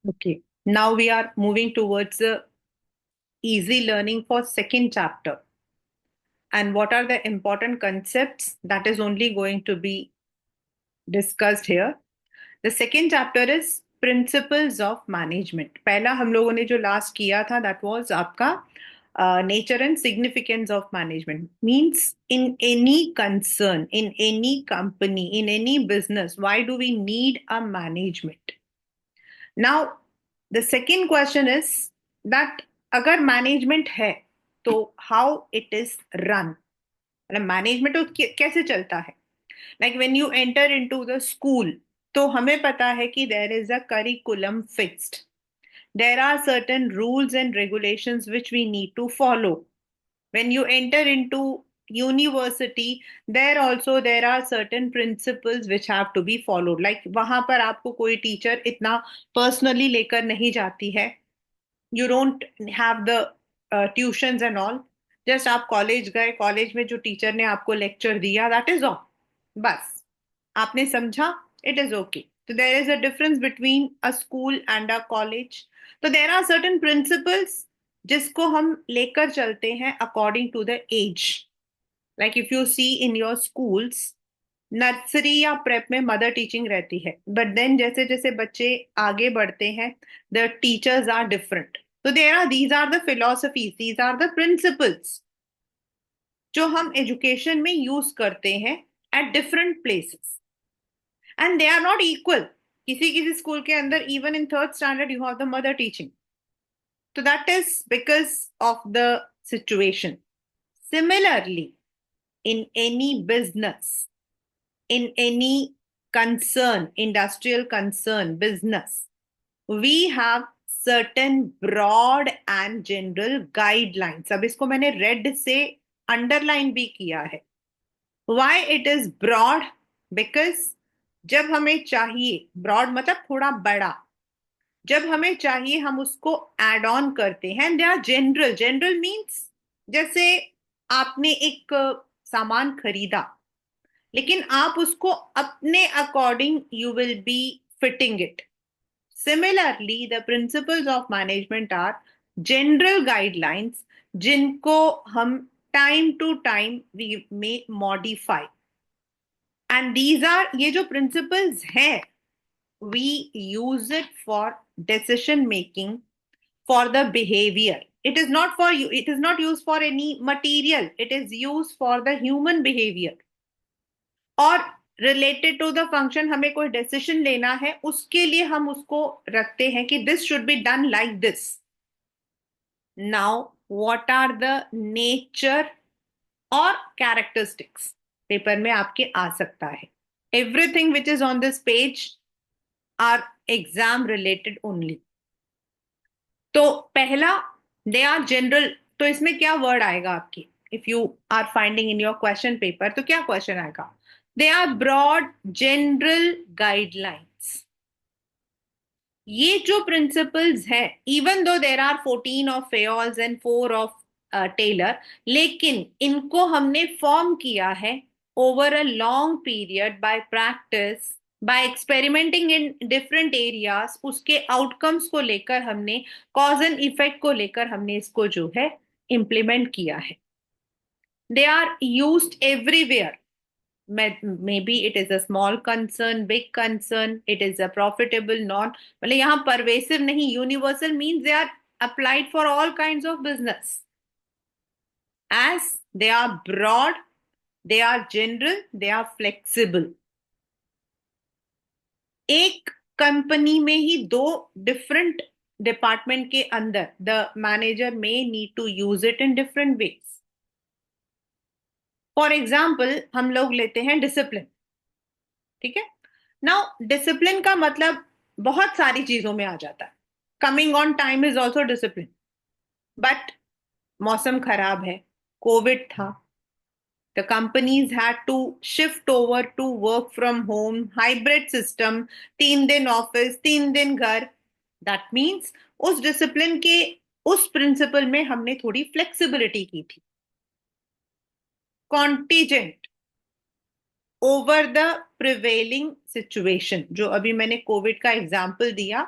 Okay. Now we are moving towards the easy learning for second chapter. And what are the important concepts that is only going to be discussed here? The second chapter is principles of management. पहला हम लोगों ने जो last किया था that was आपका nature and significance of management. Means in any concern, in any company, in any business, why do we need a management? Now, the second question is that अगर management है तो how it is run, मतलब management तो कैसे चलता है. Like when you enter into the school तो हमें पता है कि there is a curriculum fixed, there are certain rules and regulations which we need to follow. when you enter into university there are certain principles which have to be followed. like वहां पर आपको कोई teacher इतना personally लेकर नहीं जाती है. you don't have the tuitions and all. Just आप कॉलेज गए, कॉलेज में जो टीचर ने आपको लेक्चर दिया दैट इज ऑल, बस आपने समझा, इट इज ओके. तो there is a difference between a school and a college. तो देयर आर सर्टेन प्रिंसिपल्स जिसको हम लेकर चलते हैं according to the age. Like if you see in your schools, nursery या प्रेप में मदर टीचिंग रहती है, बट देन जैसे जैसे बच्चे आगे बढ़ते हैं द टीचर्स आर डिफरेंट. तो there are these are the philosophies, these are the principles जो हम एजुकेशन में यूज करते हैं at different places, and they are not equal. किसी किसी स्कूल के अंदर even in third standard you have the mother teaching. तो that is because of the situation. Similarly in any business, in any concern, industrial concern, business, we have certain broad and general guidelines. अब इसको मैंने red से underline भी किया है. why it is broad? because जब हमें चाहिए, ब्रॉड मतलब थोड़ा बड़ा, जब हमें चाहिए हम उसको एड ऑन करते हैं. They are general. General means जैसे आपने एक सामान खरीदा, लेकिन आप उसको अपने according you will be fitting it. Similarly the principles of management are general guidelines जिनको हम time to time we may modify. And these are, ये जो प्रिंसिपल्स हैं we use it for decision making, for the behavior. It is not for you, it is not used for any material, it is used for the human behavior. और related to the function, हमें कोई decision लेना है उसके लिए हम उसको रखते हैं कि this should be done like this. now what are the nature or characteristics, paper में आपके आ सकता है. everything which is on this page are exam related only. तो पहला, दे आर जनरल. तो इसमें क्या वर्ड आएगा आपकी, if you are finding in your question paper तो क्या क्वेश्चन आएगा? They are broad general guidelines. ये जो प्रिंसिपल्स है, even though there are 14 of Fayol's and 4 of Taylor, लेकिन इनको हमने फॉर्म किया है over a long period by practice, by experimenting in different areas. उसके आउटकम्स को लेकर हमने, कॉज एंड इफेक्ट को लेकर हमने इसको जो है इम्प्लीमेंट किया है. They are used everywhere. maybe it is a small concern, big concern, it is a profitable, not, मतलब यहाँ pervasive नहीं, universal means they are applied for all kinds of business. as they are broad, they are general, they are flexible. एक company में ही दो different department के अंदर the manager में need to use it in different ways. For example हम लोग लेते हैं डिसिप्लिन. ठीक है. नाउ डिसिप्लिन का मतलब बहुत सारी चीजों में आ जाता है. Coming on time is also discipline. But मौसम खराब है, कोविड था, the companies had to shift over to work from home, hybrid system, 3 दिन ऑफिस 3 दिन घर. दैट मीन्स उस डिसिप्लिन के, उस प्रिंसिपल में हमने थोड़ी फ्लेक्सिबिलिटी की थी. Contingent, over the prevailing situation, जो अभी मैंने कोविड का एग्जाम्पल दिया,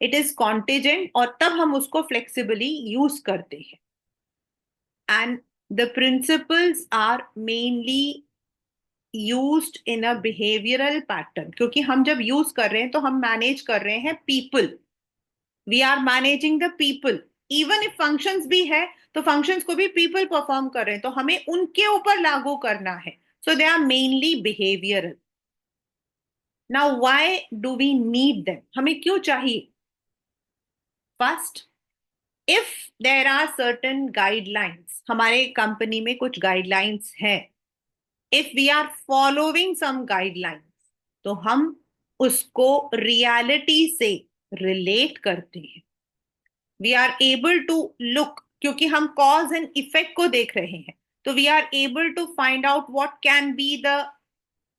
इट इज कॉन्टेजेंट, और तब हम उसको फ्लेक्सिबली यूज करते हैं. And the principles are mainly used in a behavioural pattern, क्योंकि हम जब यूज कर रहे हैं तो हम मैनेज कर रहे हैं people. We are managing the people. Even if functions भी है तो फंक्शंस को भी पीपल परफॉर्म कर रहे हैं, तो हमें उनके ऊपर लागू करना है. So they are mainly behavioural. Now why do we need them? हमें क्यों चाहिए? First, if there are certain guidelines, हमारे कंपनी में कुछ गाइडलाइंस हैं, if we are following some guidelines, तो हम उसको रियलिटी से रिलेट करते हैं. We are able to look, क्योंकि हम कॉज एंड इफेक्ट को देख रहे हैं, तो we are able to find out what can be the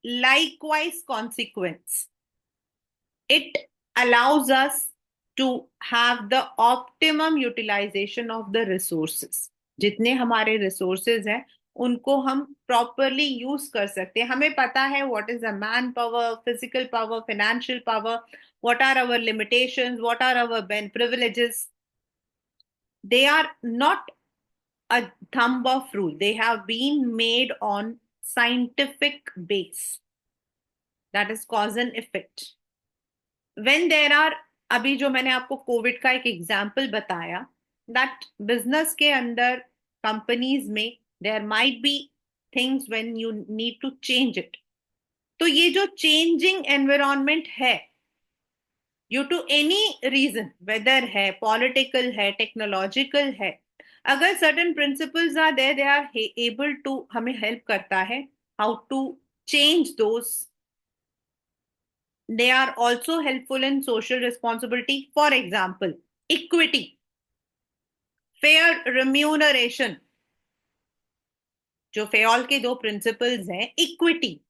likewise consequence. It allows us to have the optimum utilization of the resources. जितने हमारे resources हैं उनको हम properly use कर सकते हैं. हमें पता है what is the man power, physical power, financial power, what are our limitations, what are our privileges. They are not a thumb of rule. They have been made on scientific base. That is cause and effect. When there are, अभी जो मैंने आपको Covid का एक example बताया, that business के अंदर companies में there might be things when you need to change it. तो ये जो चेंजिंग एनवायरनमेंट है due to any reason, weather है, पॉलिटिकल है, टेक्नोलॉजिकल है, अगर certain principles are there, they are able to हमें हेल्प करता है how to change those. They are also helpful in social responsibility. For example, equity, fair remuneration. जो Fayol के दो प्रिंसिपल्स हैं, इक्विटी.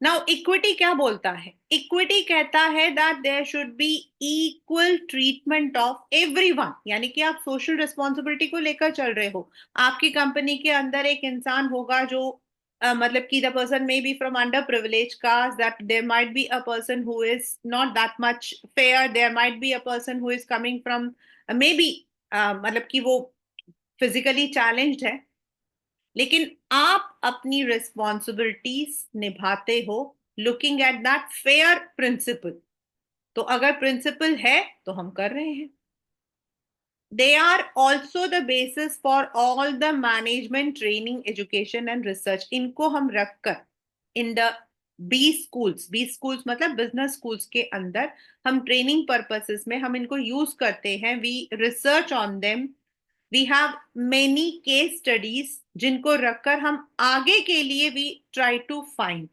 नाउ इक्विटी क्या बोलता है? इक्विटी कहता है that there should be equal treatment of everyone. यानी कि आप सोशल रिस्पॉन्सिबिलिटी को लेकर चल रहे हो. आपकी कंपनी के अंदर एक इंसान होगा जो मतलब कि the person may be from under privilege caste, that there might be a person who is not that much fair, there might be a person who is coming from may be मतलब कि वो physically challenged है, लेकिन आप अपनी responsibilities निभाते हो looking at that fair principle. तो अगर प्रिंसिपल है तो हम कर रहे हैं. They are also the basis for all the management training education and research. इनको हम रखकर इन द बी स्कूल्स मतलब बिजनेस स्कूल्स के अंदर हम ट्रेनिंग पर्पसेस में हम इनको यूज करते हैं. We research on them. We have many case studies जिनको रखकर हम आगे के लिए we try to find.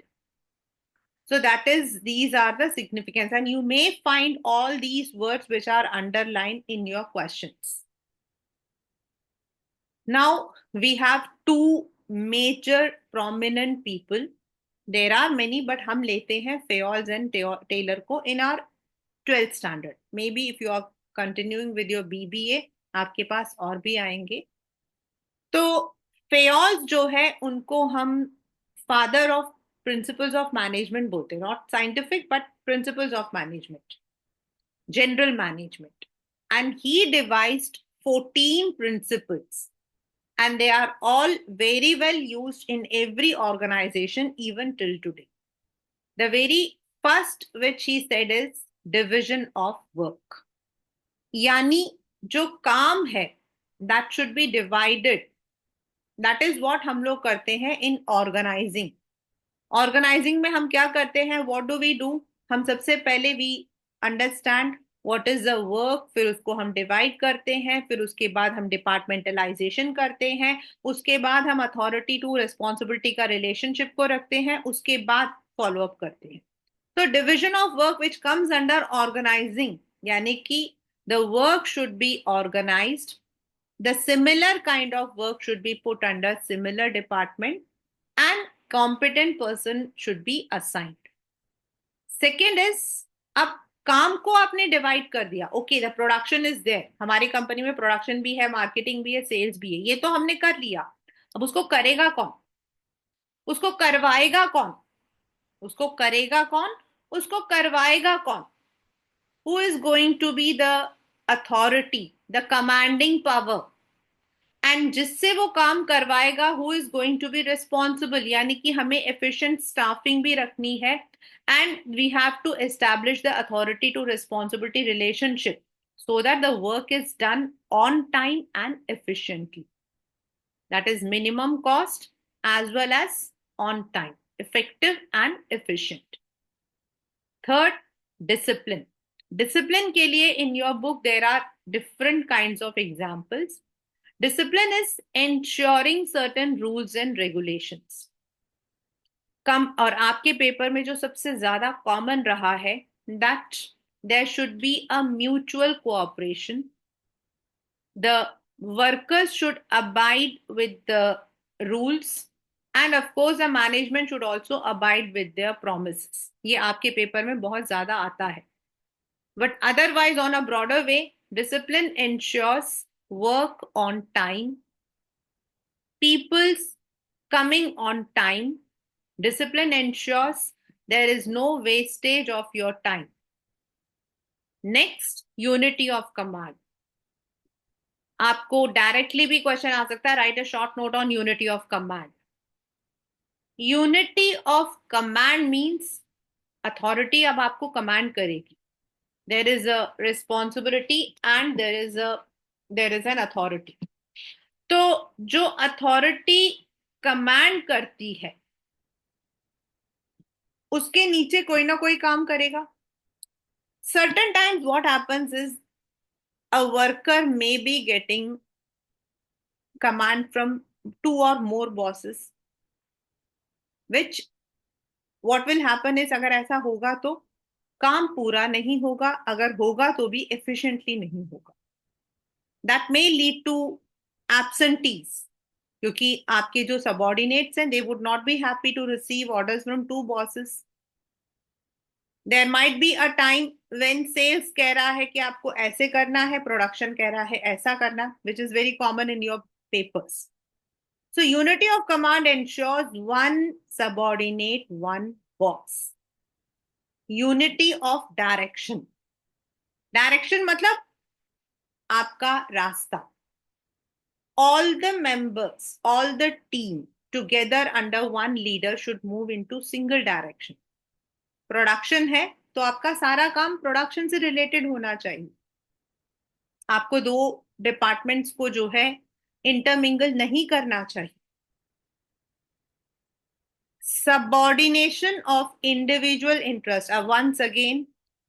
So that is, these are the significance, and you may find all these words which are underlined in your questions. Now we have two major prominent people. There are many, but हम लेते हैं Fayol's and Taylor को in our 12th standard. Maybe if you are continuing with your BBA, आपके पास और भी आएंगे. तो फेयोल्स जो है उनको हम father of principles of management बोलते हैं. Not scientific but principles of management, general management. And he devised 14 principles, and they are all very well used in every organization even till today. The very first which he said is division of work. यानी जो काम है that should be divided. That is what हम लोग करते हैं इन organising. Organising में हम क्या करते हैं? What do we do? हम सबसे पहले we understand what is the work, फिर उसको हम डिवाइड करते हैं, फिर उसके बाद हम डिपार्टमेंटलाइजेशन करते हैं, उसके बाद हम अथॉरिटी टू रिस्पॉन्सिबिलिटी का रिलेशनशिप को रखते हैं, उसके बाद फॉलो अप करते हैं. तो division of work which comes under organizing, यानी कि the work should be organized. The similar kind of work should be put under similar department and competent person should be assigned. Second is, अब काम को आपने divide कर दिया. Okay, the production is there. हमारी company में production भी है, मार्केटिंग भी है, सेल्स भी है. ये तो हमने कर लिया. अब उसको करेगा कौन? उसको करवाएगा कौन? उसको करेगा कौन? उसको करवाएगा कौन? who is going to be the authority, the commanding power, and जिससे वो काम करवाएगा who is going to be responsible, यानी कि हमें एफिशिएंट स्टाफिंग भी रखनी है and we have to establish the authority to responsibility relationship so that the work is done on time and efficiently. That is minimum cost as well as on time, effective and efficient. Third, discipline. Discipline के लिए in your book there are different kinds of examples. Discipline is ensuring certain rules and regulations. कम और आपके paper में जो सबसे ज्यादा common रहा है that there should be a mutual cooperation. The workers should abide with the rules and of course the management should also abide with their promises. ये आपके पेपर में बहुत ज्यादा आता है. But otherwise on a broader way, discipline ensures work on time, people's coming on time. Discipline ensures there is no wastage of your time. Next, unity of command. आपको directly भी question आ सकता है, write a short note on unity of command. Unity of command means authority अब आपको command करेगी. There is a responsibility and there is an authority. तो जो अथॉरिटी कमांड करती है उसके नीचे कोई ना कोई काम करेगा. Certain times what happens is a worker may be getting command from two or more bosses, which what will happen is अगर ऐसा होगा तो काम पूरा नहीं होगा, अगर होगा तो भी efficiently नहीं होगा. That may lead to absentees, क्योंकि आपके जो subordinates हैं they would not be happy to receive orders from two bosses. There might be a time when sales कह रहा है कि आपको ऐसे करना है, production कह रहा है ऐसा करना, which is very common in your papers. So unity of command ensures one subordinate, one boss. Unity of direction. Direction मतलब आपका रास्ता. All the members, all the team together under one leader should move into single direction. Production है तो आपका सारा काम production से related होना चाहिए. आपको दो डिपार्टमेंट्स को जो है इंटरमिंगल नहीं करना चाहिए. Subordination of individual interest, once again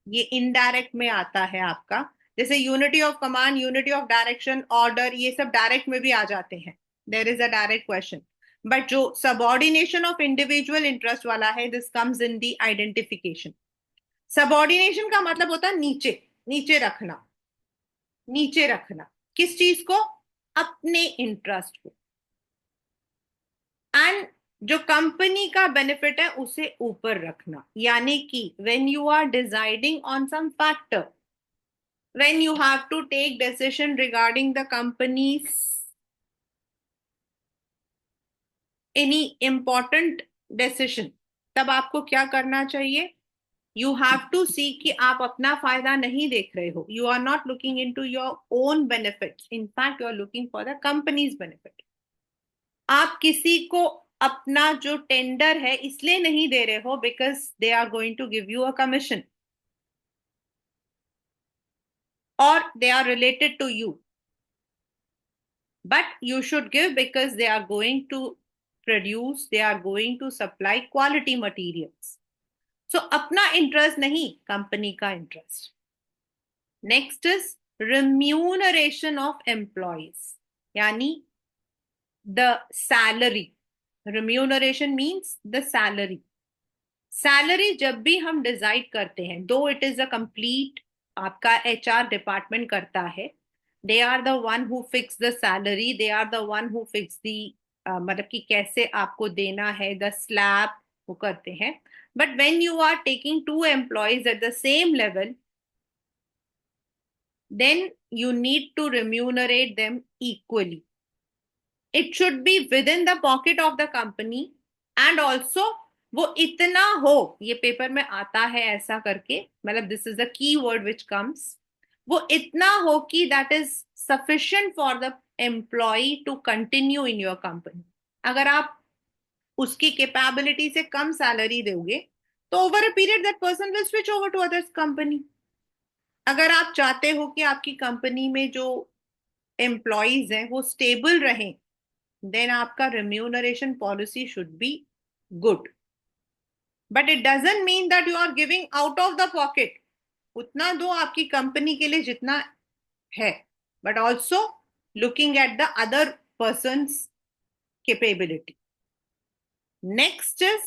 ये इनडायरेक्ट में आता है आपका. जैसे unity of command, unity of direction, order, ये सब डायरेक्ट में भी आ जाते हैं. There is a direct question. But जो सबऑर्डिनेशन ऑफ इंडिविजुअल इंटरेस्ट वाला है, this comes in the identification. Subordination का मतलब होता है नीचे नीचे रखना. नीचे रखना किस चीज को? अपने इंटरेस्ट को. एंड जो कंपनी का बेनिफिट है उसे ऊपर रखना. यानी कि when you are deciding on some factor, when you have to take decision regarding the company's any important decision, तब आपको क्या करना चाहिए? यू हैव टू सी कि आप अपना फायदा नहीं देख रहे हो. You are not looking into your own benefit, in fact you are looking for the company's benefit. आप किसी को अपना जो टेंडर है इसलिए नहीं दे रहे हो because they are going to give you a commission or they are related to you, but you should give because they are going to produce, they are going to supply quality materials. So अपना interest नहीं, company का interest. Next is remuneration of employees, यानी the salary. remuneration means the salary. Salary जब भी हम decide करते हैं, though it is a complete आपका एचआर डिपार्टमेंट करता है. They are the one who fix the salary, they are the one who fix the मतलब कि कैसे आपको देना है, द स्लैब वो करते हैं. But when you are taking two employees at the same level, then you need to remunerate them equally. It should be within the pocket of the company and also वो इतना हो, ये paper में आता है ऐसा करके, मतलब this is the key word which comes, वो इतना हो कि that is sufficient for the employee to continue in your company. अगर आप उसकी कैपेबिलिटी से कम सैलरी दोगे तो over a period that person will switch over to other company. अगर आप चाहते हो कि आपकी कंपनी में जो एम्प्लॉयज हैं वो स्टेबल रहें, देन आपका remuneration policy should be good. But it doesn't mean that you are giving out of the pocket. उतना दो आपकी कंपनी के लिए जितना है, but also looking at the other person's capability. Next is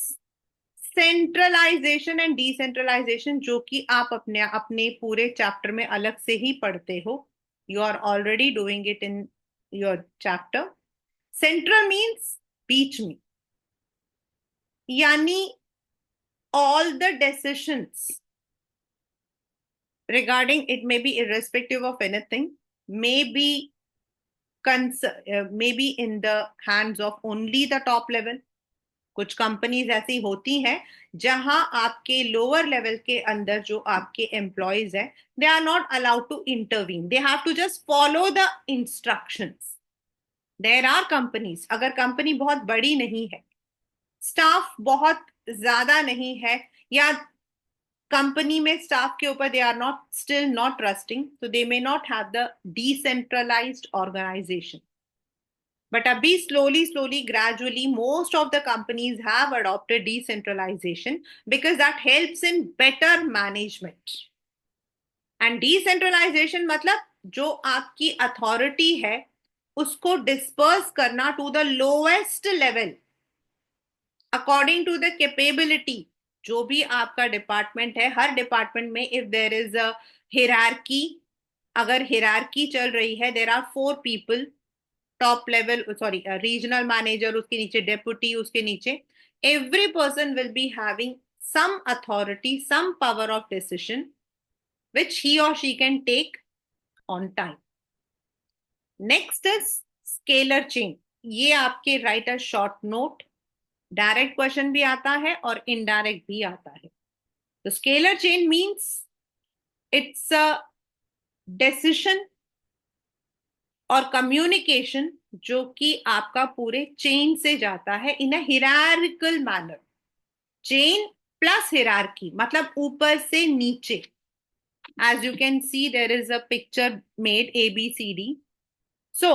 centralisation and decentralisation, जो कि आप अपने अपने पूरे चैप्टर में अलग से ही पढ़ते हो। You are already doing it in your chapter. Central means बीच में, यानी all the decisions regarding it may be irrespective of anything, may be may be in the hands of only the top level। कुछ companies ऐसी होती हैं जहां आपके lower level के अंदर जो आपके एम्प्लॉयज हैं, they are not allowed to intervene, they have to just follow the instructions. There are companies, अगर कंपनी बहुत बड़ी नहीं है, स्टाफ बहुत ज्यादा नहीं है, या कंपनी में स्टाफ के ऊपर they are not still not trusting, तो they may not have the decentralised organisation. But abhi slowly, gradually, most of the companies have adopted decentralization because that helps in better management. And decentralization मतलब जो आपकी authority है उसको disperse करना to the lowest level according to the capability. जो भी आपका department है, हर डिपार्टमेंट में if there is a hierarchy, अगर हिरार्की चल रही है, there are 4 people, top level, sorry regional manager, उसके नीचे डेप्यूटी, उसके नीचे every person will be having some authority, some power of decision which he or she can take on time. Next is scalar chain। ये आपके write a short note, direct question भी आता है और इनडायरेक्ट भी आता है। तो scalar chain means it's a decision और कम्युनिकेशन जो कि आपका पूरे चेन से जाता है in a hierarchical manner. Chain plus hierarchy मतलब ऊपर से नीचे। As you can see there is a picture made ABCD। So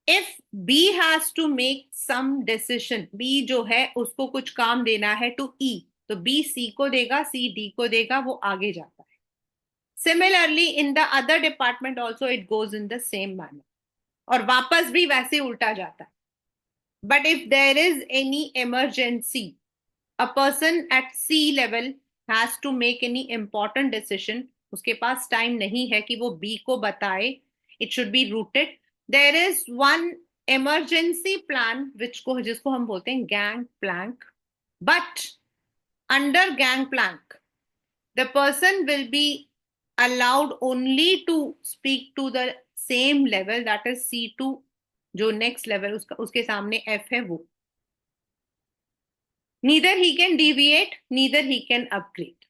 if B has to make some decision, B जो है उसको कुछ काम देना है टू E, तो B C को देगा, C D को देगा, वो आगे जाता है। Similarly in the other department also it goes in the same manner, और वापस भी वैसे उल्टा जाता है। But if there is any emergency, a person at C level has to make any important decision, उसके पास टाइम नहीं है कि वो B को बताए, it should be routed. There is one emergency plan which को जिसको हम बोलते हैं gang plank. But under gang plank the person will be allowed only to speak to the same level, that is C2, जो next level उसके सामने F है वो। neither he can deviate, neither he can upgrade।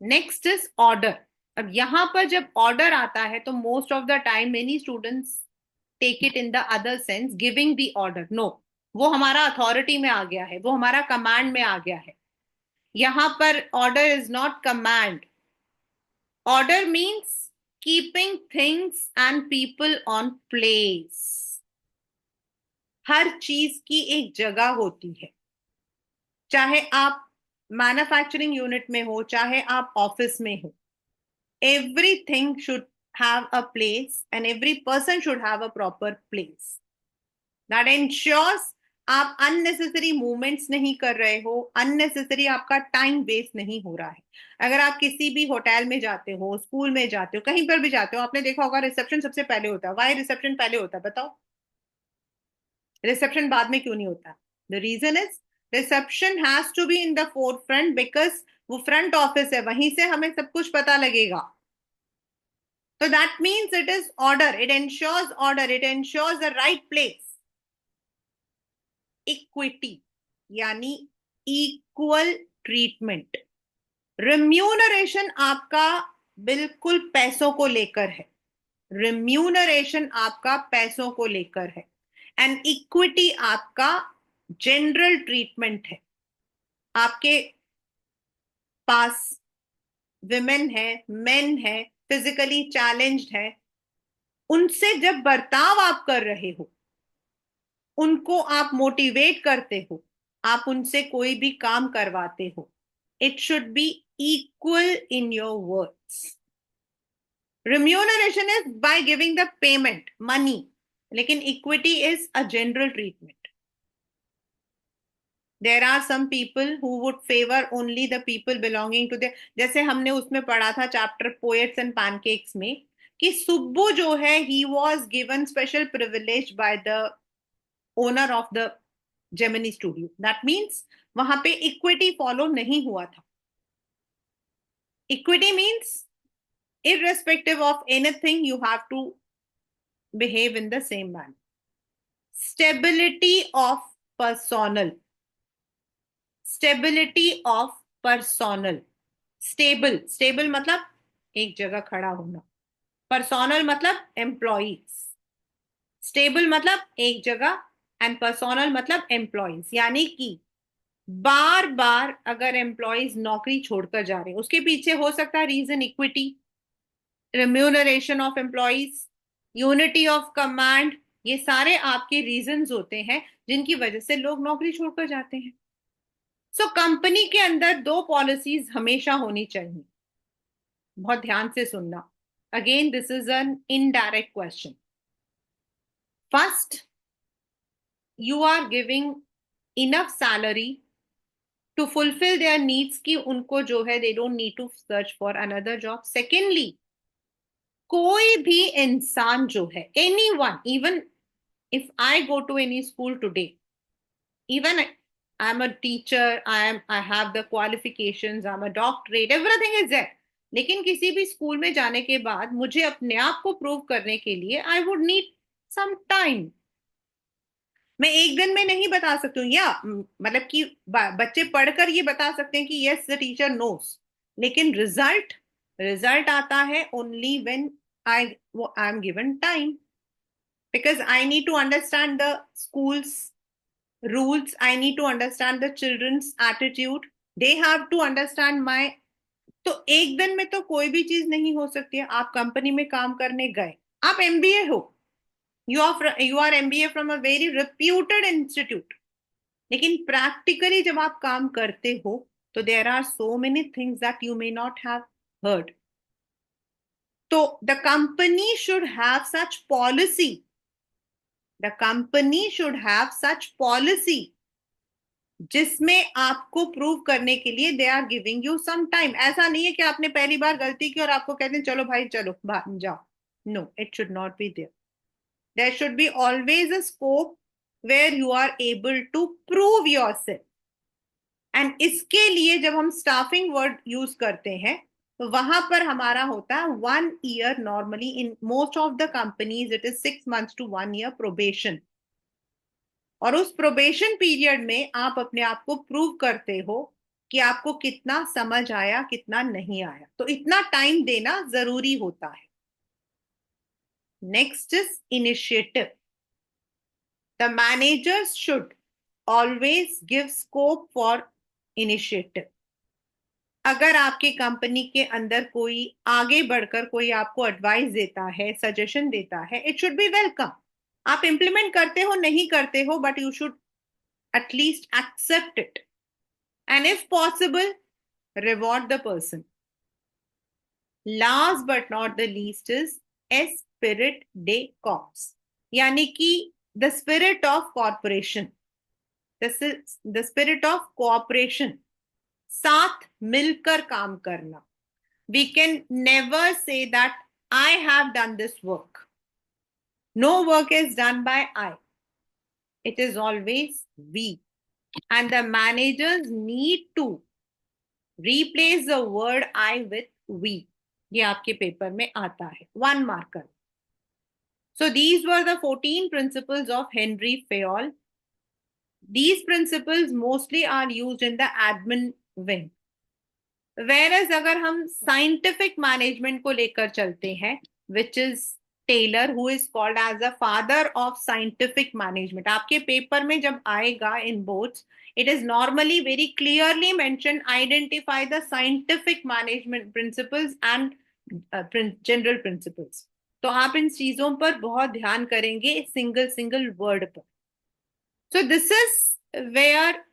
next is order। अब यहां पर जब order आता है तो most of the time many students take it in the other sense, giving the order। no, वो हमारा अथॉरिटी में आ गया है, वो हमारा कमांड में आ गया है। यहां पर order is not command. Order means keeping things and people on place। हर चीज की एक जगह होती है, चाहे आप मैन्युफैक्चरिंग यूनिट में हो, चाहे आप ऑफिस में हो। Everything should have a place and every person should have a proper place. That ensures आप अननेसेसरी मूवमेंट्स नहीं कर रहे हो, अननेसेसरी आपका टाइम वेस्ट नहीं हो रहा है। अगर आप किसी भी होटल में जाते हो, स्कूल में जाते हो, कहीं पर भी जाते हो, आपने देखा होगा रिसेप्शन सबसे पहले होता है। वाई रिसेप्शन पहले होता है बताओ? रिसेप्शन बाद में क्यों नहीं होता? The reason is reception has to be in the forefront, because वो फ्रंट ऑफिस है, वहीं से हमें सब कुछ पता लगेगा। तो that means it is order, it ensures order, it ensures the right place. Equity, यानी इक्वल ट्रीटमेंट। रिम्यूनरेशन आपका बिल्कुल पैसों को लेकर है, रिम्यूनरेशन आपका पैसों को लेकर है, एंड इक्विटी आपका जनरल ट्रीटमेंट है। आपके पास विमेन है, मेन है, फिजिकली चैलेंज्ड है, उनसे जब बर्ताव आप कर रहे हो, उनको आप मोटिवेट करते हो, आप उनसे कोई भी काम करवाते हो, it should be equal in your words. Remuneration is by giving the payment, money, लेकिन equity is a general treatment. There are some people who would favor only the people belonging to the, जैसे हमने उसमें पढ़ा था chapter poets and pancakes में, कि सुब्बू जो है he was given special privilege by the owner of the Gemini studio. That means वहां पे equity follow नहीं हुआ था. Equity means irrespective of anything, you have to behave in the same manner. Stability of personnel. Stability of personnel. Stable मतलब एक जगह खड़ा होना. Personnel मतलब employees. Stable मतलब एक जगह and personnel मतलब employees. यानी कि बार बार अगर employees नौकरी छोड़कर जा रहे हैं, उसके पीछे हो सकता है reason equity, remuneration of employees, unity of command, ये सारे आपके रीजंस होते हैं जिनकी वजह से लोग नौकरी छोड़कर जाते हैं। सो कंपनी के अंदर दो पॉलिसीज हमेशा होनी चाहिए, बहुत ध्यान से सुनना। Again this is an indirect question. First, you are giving enough salary to fulfil their needs, की उनको जो है they don't need to search for another job. Secondly, कोई भी इंसान जो है, anyone, even if I go to any school today, even I'm a teacher, I have the qualifications, I'm a doctorate, everything is there, लेकिन किसी भी school में जाने के बाद मुझे अपने आप को प्रूव करने के लिए I would need some time. मैं एक दिन में नहीं बता सकती हूँ, या मतलब कि बच्चे पढ़कर ये बता सकते हैं कि यस द टीचर नोस, लेकिन रिजल्ट आता है only when I am given time, because I need to understand the school's rules, I need to understand the children's attitude, they have to understand my। तो एक दिन में तो कोई भी चीज नहीं हो सकती है। आप कंपनी में काम करने गए, आप एमबीए हो, you are MBA from a very reputed institute, लेकिन प्रैक्टिकली जब आप काम करते हो तो there are so many things that you may not have heard. तो the company should have such policy, the company should have such policy जिसमें आपको प्रूव करने के लिए they are giving you some time. ऐसा नहीं है कि आपने पहली बार गलती की और आपको कहते हैं चलो भाई चलो जाओ। No, it should not be there. There should be always a scope where you are able to prove yourself. And इसके लिए जब हम स्टाफिंग वर्ड यूज करते हैं तो वहां पर हमारा होता है 1 year, normally in most of the companies it is 6 months to 1 year probation. और उस प्रोबेशन पीरियड में आप अपने आप को प्रूव करते हो कि आपको कितना समझ आया, कितना नहीं आया, तो इतना टाइम देना जरूरी होता है। Next is initiative. The managers should always give scope for initiative. अगर आपके कंपनी के अंदर कोई आगे बढ़कर कोई आपको एडवाइस देता है, सजेशन देता है, इट शुड बी वेलकम। आप इंप्लीमेंट करते हो नहीं करते हो, but you should at least accept it, and if possible reward the person। last but not the least is spirit de corps, यानी कि the spirit of corporation, this is the spirit of cooperation, साथ मिलकर काम करना। we can never say that I have done this work, no work is done by I, it is always we, and the managers need to replace the word I with we। ये आपके paper में आता है, 1 marker। So these were the 14 principles of Henry Fayol। These principles mostly are used in the admin wing. Whereas अगर हम scientific management को लेकर चलते हैं, which is Taylor, who is called as a father of scientific management, आपके paper में जब आएगा in boards, it is normally very clearly mention, identify the scientific management principles and general principles. तो आप इन चीजों पर बहुत ध्यान करेंगे, सिंगल सिंगल वर्ड पर. So this is where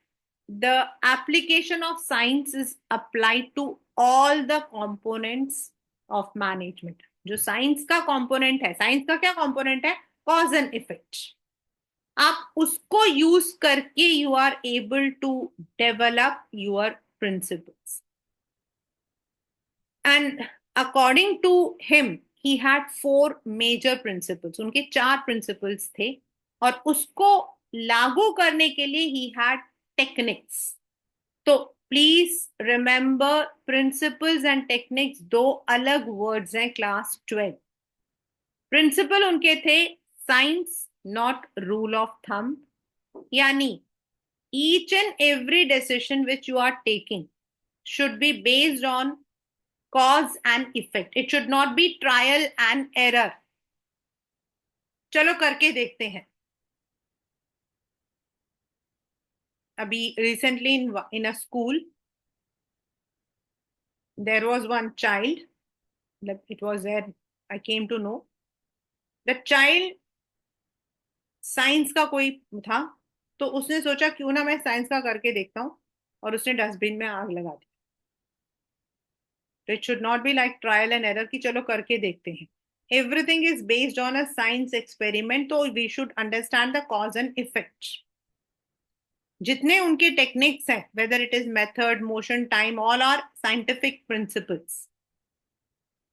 the application of science is applied to all the components of management. जो science का कंपोनेंट है, साइंस का क्या कंपोनेंट है? Cause and effect. आप उसको यूज करके you are able to develop your principles. And according to him he had 4 major principles. उनके 4 प्रिंसिपल्स थे, और उसको लागू करने के लिए ही हैड टेक्निक्स. तो please remember, principles and techniques 2 अलग वर्ड्स हैं क्लास 12. प्रिंसिपल उनके थे science not rule of thumb, यानी each and every decision which you are taking should be based on cause and effect. It should not be trial and error. चलो करके देखते हैं. अभी recently in a school there was one child, it was there I came to know, the child science का कोई था, तो उसने सोचा क्यों ना मैं साइंस का करके देखता हूं, और उसने डस्टबिन में आग लगा दी. तो it should not be like trial and error कि चलो करके देखते हैं. Everything is based on a science experiment, तो we should understand the cause and effect. जितने उनके टेक्निक्स हैं, whether it is method, motion, time, all are scientific principles.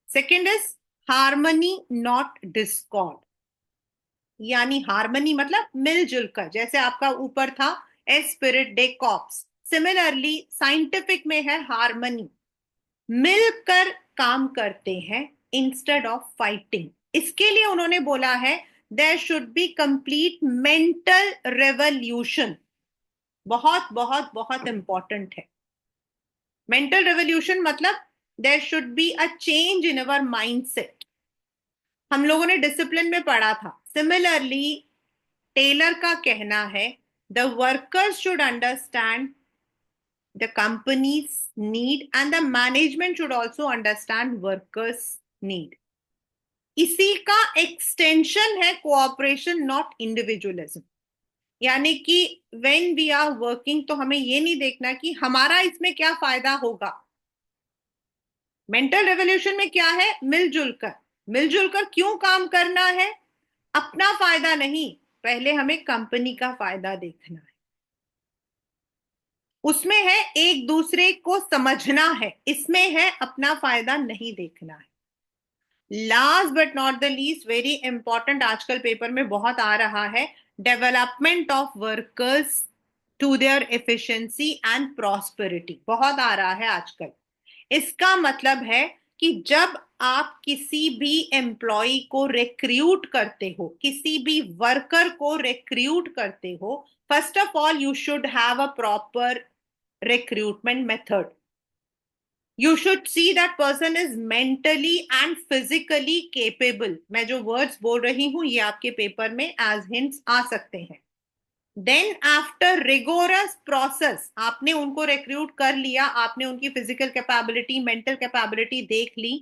Second is harmony not discord, यानी हार्मनी मतलब मिलजुल कर. जैसे आपका ऊपर था a spirit de corps, similarly scientific में है हार्मनी, मिलकर काम करते हैं इंस्टेड ऑफ फाइटिंग. इसके लिए उन्होंने बोला है there should be complete mental revolution. बहुत बहुत बहुत इंपॉर्टेंट है. मेंटल रेवोल्यूशन मतलब there should be a change in our mindset. हम लोगों ने डिसिप्लिन में पढ़ा था. सिमिलरली टेलर का कहना है the workers should understand the company's need and the management should also understand workers need. इसी का एक्सटेंशन है कोऑपरेशन नॉट इंडिविजुअलिज्म. यानी कि व्हेन वी आर वर्किंग, तो हमें ये नहीं देखना कि हमारा इसमें क्या फायदा होगा. मेंटल रेवोल्यूशन में क्या है? मिलजुल कर क्यों काम करना है? अपना फायदा नहीं, पहले हमें कंपनी का फायदा देखना है. उसमें है एक दूसरे को समझना है, इसमें है अपना फायदा नहीं देखना है. Last but not the least, very important, आजकल पेपर में बहुत आ रहा है, development of workers to their efficiency and prosperity. बहुत आ रहा है आजकल. इसका मतलब है कि जब आप किसी भी एम्प्लॉय को रिक्रूट करते हो, किसी भी वर्कर को रिक्रूट करते हो, first of all you should have a proper recruitment method. You should see that person is mentally and physically capable. मैं जो words बोल रही हूं ये आपके पेपर में as hints आ सकते हैं. Then after rigorous process, आपने उनको recruit कर लिया, आपने उनकी physical capability, mental capability देख ली,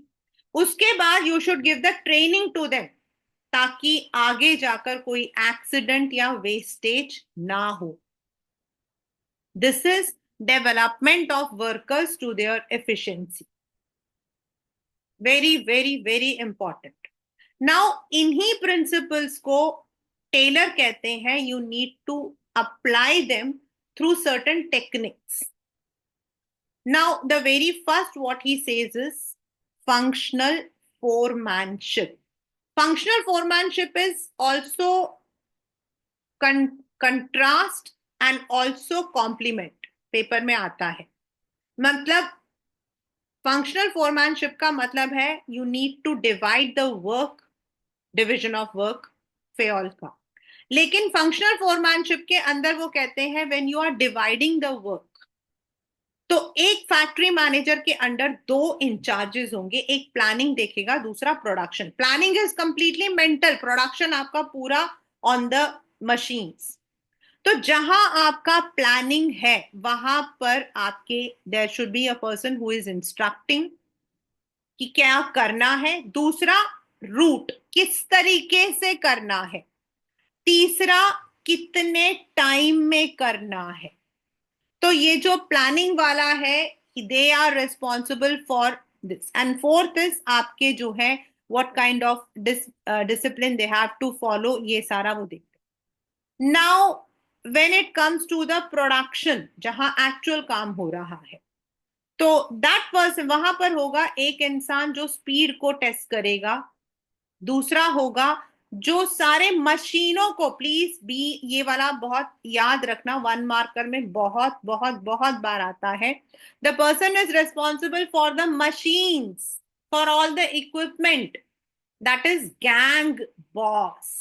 उसके बाद you should give the training to them, ताकि आगे जाकर कोई accident या wastage ना हो. This is development of workers to their efficiency. Very, very, very important. Now, इन्हीं principles को टेलर कहते हैं you need to apply them through certain techniques. Now, the very first what he says is functional foremanship. Functional foremanship is also contrast and also complement. Paper में आता है. मतलब functional foremanship का मतलब है you need to divide the work, division of work Fayol का, लेकिन functional foremanship के अंदर वो कहते हैं when you are dividing the work, तो एक फैक्ट्री मैनेजर के अंडर दो इंचार्जेस होंगे, एक प्लानिंग देखेगा, दूसरा production. Planning is completely mental, production आपका पूरा ऑन द मशीन्स। तो जहां आपका प्लानिंग है वहां पर आपके there should be a person who is instructing कि क्या करना है, दूसरा रूट किस तरीके से करना है, तीसरा कितने टाइम में करना है। तो ये जो प्लानिंग वाला है, they are responsible for this. And fourth is आपके जो है what kind of discipline they have to follow, ये सारा वो देखते हैं। Now when it comes to the production, जहां एक्चुअल काम हो रहा है, तो दैट पर्सन वहां पर होगा एक इंसान जो स्पीड को टेस्ट करेगा, दूसरा होगा जो सारे मशीनों को, प्लीज बी ये वाला बहुत याद रखना, वन मार्कर में बहुत बहुत बहुत बार आता है, the person is responsible for the machines, for all the equipment, that is gang boss.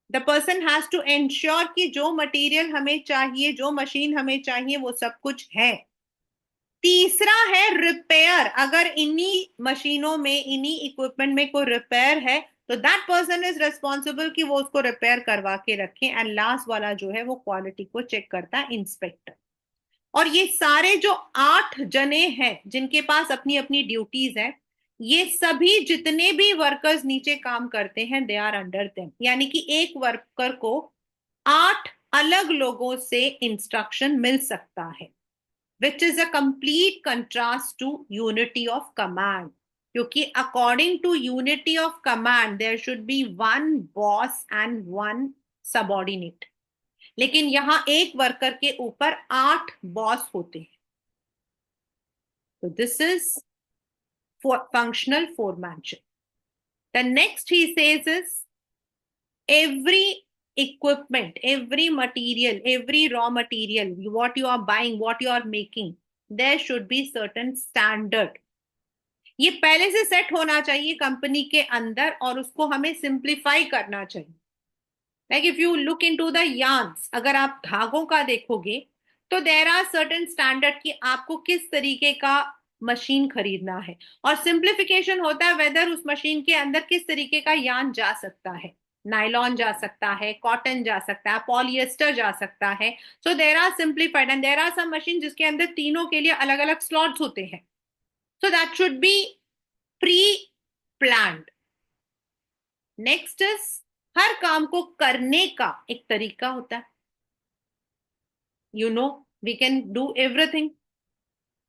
The person has to ensure कि जो मटेरियल हमें चाहिए, जो मशीन हमें चाहिए, वो सब कुछ है। तीसरा है रिपेयर, अगर इन्हीं मशीनों में, इन्हीं इक्विपमेंट में कोई रिपेयर है तो दैट पर्सन इज रिस्पॉन्सिबल कि वो उसको रिपेयर करवा के रखें। एंड लास्ट वाला जो है वो क्वालिटी को चेक करता है, इंस्पेक्टर। और ये सारे जो 8 जने हैं जिनके पास अपनी अपनी ड्यूटीज है, ये सभी जितने भी वर्कर्स नीचे काम करते हैं दे आर अंडर देम, यानी कि एक वर्कर को 8 अलग लोगों से इंस्ट्रक्शन मिल सकता है, which is a complete contrast to unity of command, क्योंकि according to unity of command there should be one boss and one subordinate, लेकिन यहां एक वर्कर के ऊपर 8 बॉस होते हैं। तो this is functional foremanship. The next he says is every equipment, every material, every raw material, what you are buying, what you are making, there should be certain standard, ये पहले से set होना चाहिए company के अंदर और उसको हमें सिंप्लीफाई करना चाहिए। Like if you look into the yarns, अगर आप धागों का देखोगे तो देयर आर सर्टेन स्टैंडर्ड कि आपको किस तरीके का मशीन खरीदना है, और सिंप्लीफिकेशन होता है वेदर उस मशीन के अंदर किस तरीके का यार्न जा सकता है, नायलॉन जा सकता है, कॉटन जा सकता है, पॉलिएस्टर जा सकता है। So there are simplified and there are some machine जिसके अंदर तीनों के लिए अलग अलग स्लॉट्स होते हैं। So that should be pre-planned. Next is हर काम को करने का एक तरीका होता है। You know, we can do everything.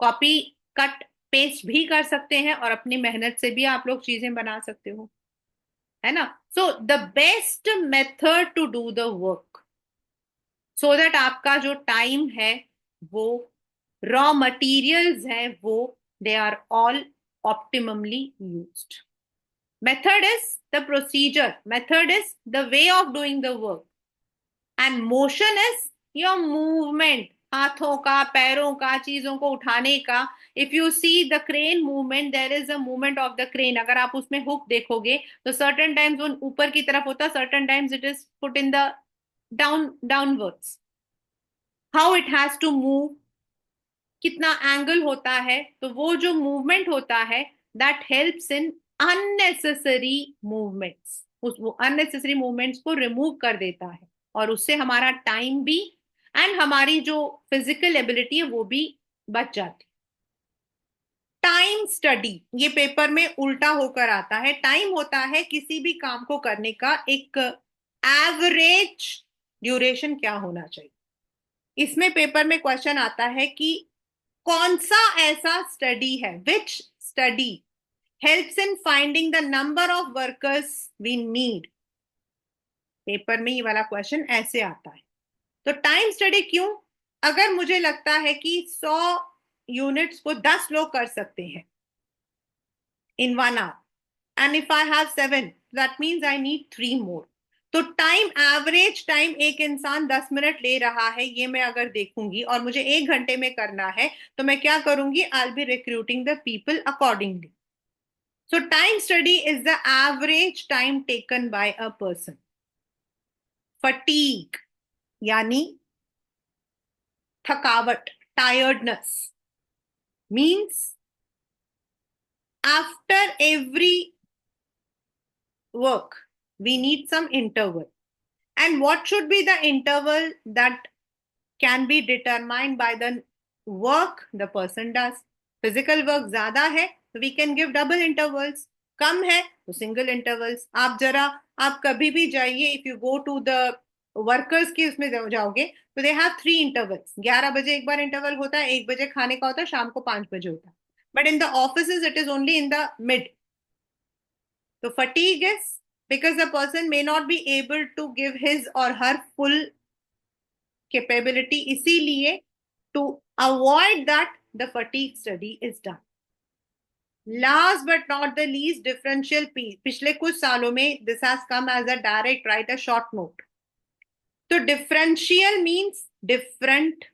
Copy cut paste भी कर सकते हैं और अपनी मेहनत से भी आप लोग चीजें बना सकते हो, है ना। So the best method to do the work so that आपका जो टाइम है, वो रॉ मटेरियल्स है, वो they are all optimally used. Method is the procedure. Method is the way of doing the work. And motion is your movement. हाथों का, पैरों का, चीजों को उठाने का। If you see the crane movement, there is a movement of the crane. अगर आप उसमें हुक देखोगे तो certain times वो ऊपर की तरफ होता है, certain times it is put in the downwards. How it has to move, कितना एंगल होता है, तो वो जो मूवमेंट होता है that helps in unnecessary movements, वो अननेसेसरी मूवमेंट्स को रिमूव कर देता है और उससे हमारा टाइम भी एंड हमारी जो फिजिकल एबिलिटी है वो भी बच जाती। टाइम स्टडी, ये पेपर में उल्टा होकर आता है। टाइम होता है किसी भी काम को करने का एक एवरेज ड्यूरेशन क्या होना चाहिए। इसमें पेपर में क्वेश्चन आता है कि कौन सा ऐसा स्टडी है, which study helps in finding the number of workers we need. Paper में ये वाला क्वेश्चन ऐसे आता है। तो टाइम स्टडी क्यों? अगर मुझे लगता है कि 100 यूनिट्स को 10 लोग कर सकते हैं इन 1 our and if I have 7, that means I need 3 मोर। तो टाइम, एवरेज टाइम एक इंसान 10 मिनट ले रहा है, ये मैं अगर देखूंगी और मुझे 1 घंटे में करना है तो मैं क्या करूंगी, I will be recruiting the people accordingly. So time study is the average time taken by a person. Fatigue यानी थकावट, tiredness, means after every work we need some interval. And what should be the interval that can be determined by the work the person does? Physical work ज्यादा है तो we can give double intervals. कम है तो single intervals. आप कभी भी जाइए, if you go to the workers की उसमें जाओगे तो दे हैव 3 इंटरवल्स. 11 बजे एक बार इंटरवल होता है, 1 बजे खाने का होता है, शाम को 5 बजे होता है. But in the offices it is only in the mid. तो fatigue is because the person may not be able to give his or her full capability. इसीलिए to avoid that the fatigue study is done. Last but not the least, differential P. पिछले कुछ सालों में this has come as a direct, write a short note. तो differential means different.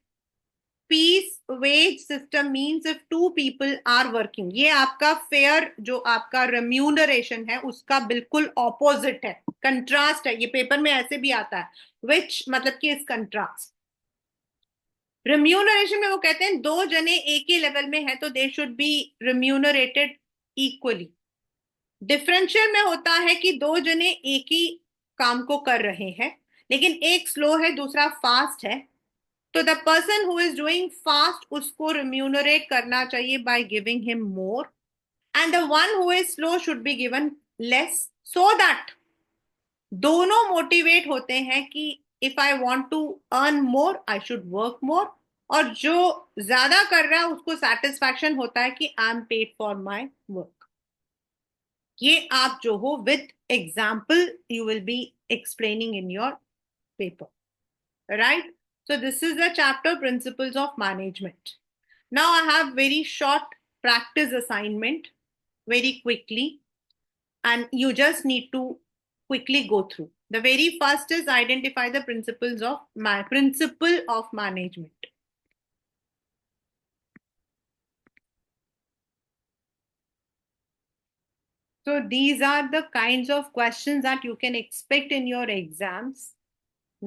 Piece wage system means if two people are working. ये आपका fair जो आपका remuneration है उसका बिल्कुल opposite है, contrast है. ये पेपर में ऐसे भी आता है. Which मतलब कि इस contrast. Remuneration में वो कहते हैं दो जने एक ही लेवल में है तो they should be remunerated equally. Differential में होता है कि दो जने एक ही काम को कर रहे हैं लेकिन एक स्लो है दूसरा फास्ट है, तो the person who is doing fast उसको रिम्यूनरेट करना चाहिए by giving him more, and the one who is slow should be given less, so that दोनों मोटिवेट होते हैं कि if I want to earn more I should work more, और जो ज्यादा कर रहा है उसको सेटिस्फैक्शन होता है कि I am paid for my work. ये आप जो हो with example you will be explaining in your paper, right? So this is the chapter Principles of Management. Now I have very short practice assignment very quickly, and you just need to quickly go through. The very first is identify the principle of management. So these are the kinds of questions that you can expect in your exams.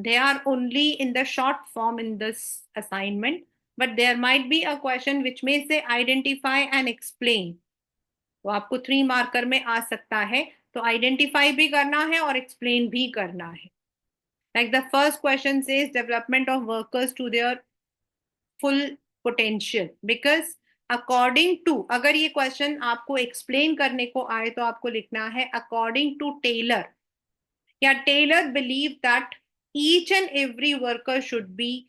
They are only in the short form in this assignment, but there might be a question which may say identify and explain. तो आपको 3 marker में आ सकता है, तो identify भी करना है और एक्सप्लेन भी करना है. Like the first question says development of workers to their full potential, because according to, अगर ये क्वेश्चन आपको एक्सप्लेन करने को आए तो आपको लिखना है according to Taylor, या Taylor believed that each and every worker should be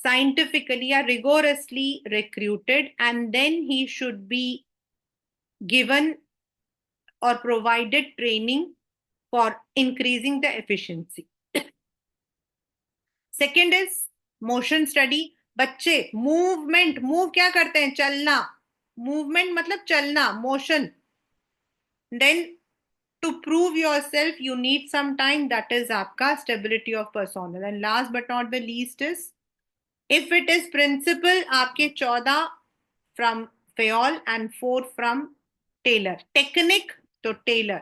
scientifically or rigorously recruited, and then he should be given or provided training for increasing the efficiency. Second is motion study. बच्चे movement, move क्या करते हैं? चलना. Movement मतलब चलना, motion. Then to prove yourself you need some time, that is आपका stability of personnel. And last but not the least is if it is principle, आपके 14 from Fayol and 4 from Taylor. Technique तो Taylor.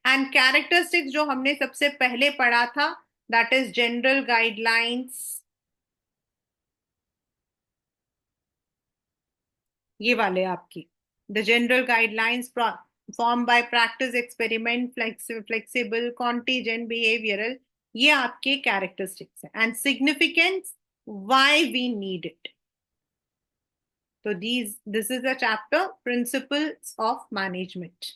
And characteristics जो हमने सबसे पहले पढ़ा था, that is general guidelines, ये वाले आपकी the general guidelines formed by practice, experiment, flexible, contingent, behavioral, ये आपके characteristics हैं. And significance, why we need it. So this is the chapter Principles of Management.